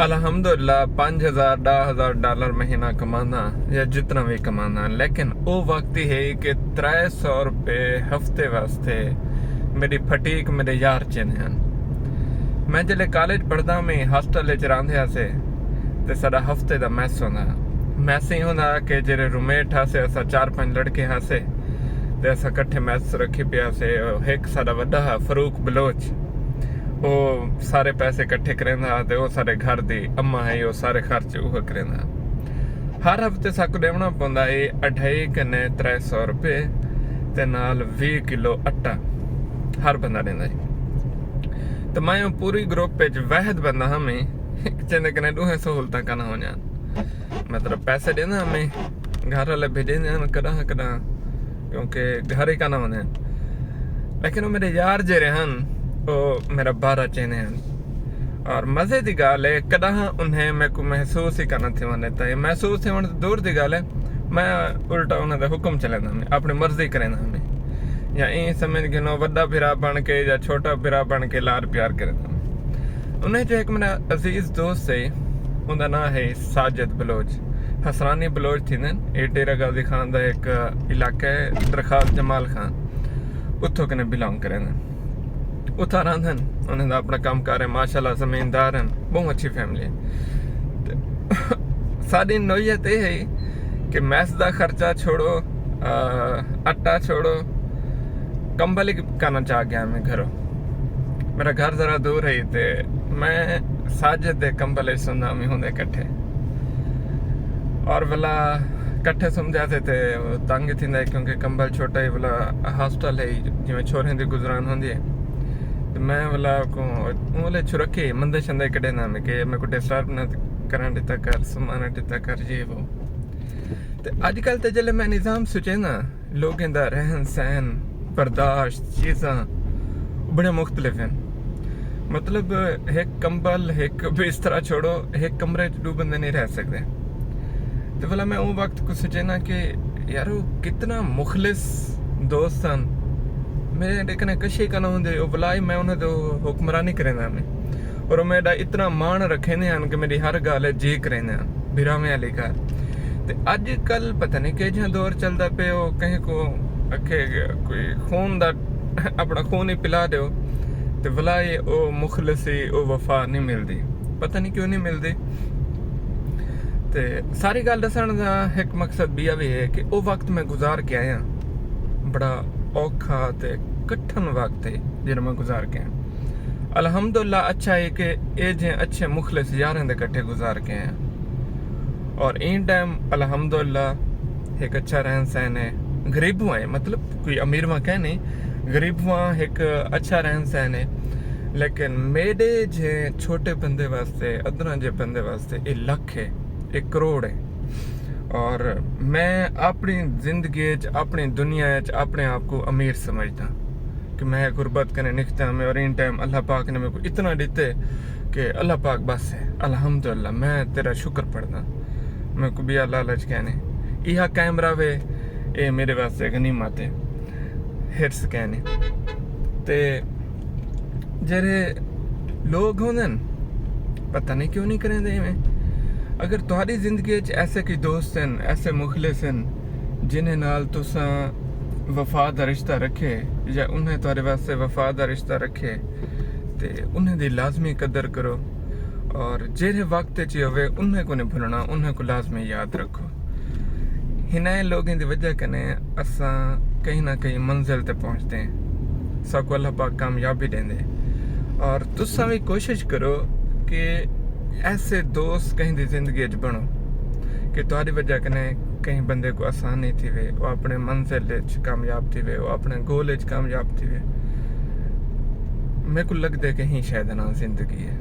अल्हम्दुलिल्लाह 5,000 10,000 डॉलर महीना कमाना या जितना भी कमाना, लेकिन वो वक्त ही है कि 300 रुपये हफ्ते वास्ते मेरी फटीक मेरे यार चेने हैं। मैं जल्द कॉलेज पढ़दा मैं हॉस्टल च रहा से ते साडा हफ्ते दा मैस होंदा। मैस ही होंदा कि जेरे रूममेट हासे असा 4-5 लड़के हासे ते असा कट्ठे मैस रखी पिया से। एक साडा वड्डा हा फरूक बलोच, वो सारे पैसे इकट्ठे करेंदा ते वो सारे घर दी अम्मा है वो सारे खर्च वो करेंदा। हर हफ्ते साकू देवना पौंदा है 2.5 कने 300 रुपये ते नाल 20 किलो आटा हर बंदा देंदा जी। तो मैं पूरी ग्रुप च वहद बंदा हमें चंदे कने 2 सहूलतां करना हो जान, मतलब पैसे देना हमें घर वाले भेजे कदा कदा क्योंकि घर ही करना होने। लेकिन वो मेरे यार जे रहन वो मेरा 12 चेने हैं। और मज़े की गाल है कदा उन्हें मेरे को महसूस ही करना थी वने ताई महसूस थे तो दूर की गाल है। मैं उल्टा उन्हें हुक्म चलेंदा हमें अपनी मर्जी करेंदा हमें, या ई समझ गिनो वड्डा फिरा बन के या छोटा फिरा बन के लार प्यार करेंदा हमें। उन्हें जो एक मेरा अजीज दोस्त है उनका नाम है साजिद बलोच, हसरानी बलोच थी न। ये डेरा गाजी खान का एक इलाका है, दरखास्त जमाल खान उतो कने बिलोंग करेंदा। उता रहंदन, उन्हें अपना काम कार है माशाल्लाह, जमींदार हैं, बहुत अच्छी फैमिली है। साड़ी नोयत ये है कि मैस का खर्चा छोड़ो, आटा छोड़ो, कंबल ही करना चाह गया मैं घरों। मेरा घर जरा दूर है ते मैं साजिद दे कंबल सुनना में होंगे इकट्ठे, और भला कट्ठे सुन जाते थे तंग थी क्योंकि कंबल छोटा ही भला हॉस्टल है जिमें छोरे की गुजरान होंगी है। तो मैं वाला को बोले छुरखे मंदे शंदे कड़े ना में कि मेरे को डिस्टर्ब ना करना देता कर, सुमाना देता कर, ये वो। तो आजकल तो जल्द मैं निज़ाम सोचे ना लोगों का रहन सहन बर्दाश्त चीज़ा बड़े मुख्तलिफ हैं। मतलब एक कंबल एक बिस्तरा छोड़ो एक कमरे च 2 बंदे नहीं रह सकते। तो भला मैं वो वक्त को सोचे ना कि यार वो कितना मुखलिस दोस्त हैं मेरे कने कशे करना होंगे वो भलाई मैं उन्हें तो हुक्मरानी करेंदा में, और मेरा इतना मान रखे हैं कि मेरी हर गल जी करेंदा बिरामे वाली घर। तो अजकल पता नहीं कि जहाँ दौर चलता पे वो कहीं को अखे कोई खून दा अपना खून ही पिला दो तो भलाई वो मुखलसी वो वफा नहीं मिलती, पता नहीं क्यों नहीं मिलती। तो सारी गल दसन का एक मकसद भी है कि वो वक्त मैं गुजार के आया बड़ा औखा ते कठिन वक्त है जिन्हें मैं गुजार के आया। अल्हम्दुलिल्लाह अच्छा है कि ये जे अच्छे मुखलिस यारें दे कट्ठे गुजार के आया, और इन टाइम अल्हम्दुलिल्लाह एक अच्छा रहन सहन है। गरीब हुआ है, मतलब कोई अमीर वहाँ कह नहीं, गरीब वहाँ एक अच्छा रहन सहन है। लेकिन मेरे जे छोटे बंदे वास्ते अदना जे बंदे वास्ते ये लख है, 1 करोड़ है। और मैं अपनी जिंदगी अपनी दुनिया अपने आप को अमीर समझता कि मैं गुरबत करने निकता में, और इन टाइम अल्लाह पाक ने मेरे को इतना देते कि अल्लाह पाक बस है अल्हम्दुलिल्लाह मैं तेरा शुक्र पढ़दा। मेरे को भी लालच कहने यह कायम रहे ये मेरे वास्ते गनीमत है, हिरस कहने। ते जेरे लोग होंगे पता नहीं क्यों नहीं करेंदे में। अगर तुम्हारी जिंदगी ऐसे कोई दोस्त हैं ऐसे मुखलिस हैं जिन्हें नाल तुसा वफा दा रिश्ता रखे या उन्हें तुम्हारे वास्ते वफा दा रिश्ता रखे ते उन्हें दी लाजमी कदर करो, और जेरे वक्त च होवे उन्हें को नहीं भूलना, उन्हें को लाजमी याद रखो। हिनाए लोगों की वजह कने असा कहीं ना कहीं मंजिल तक पहुँचते हैं, सबको अल्लाह पाक कामयाबी देंदे। और तुसा भी कोशिश करो कि ऐसे दोस्त कहीं दी जिंदगी बनो कि तुम्हारी वजह कने कहीं बंदे को आसानी थी वे वो अपने मंजिल कामयाब थी वे वो अपने गोल कामयाब थी वे। मेरे को लगता है कि ही शायद ना जिंदगी है।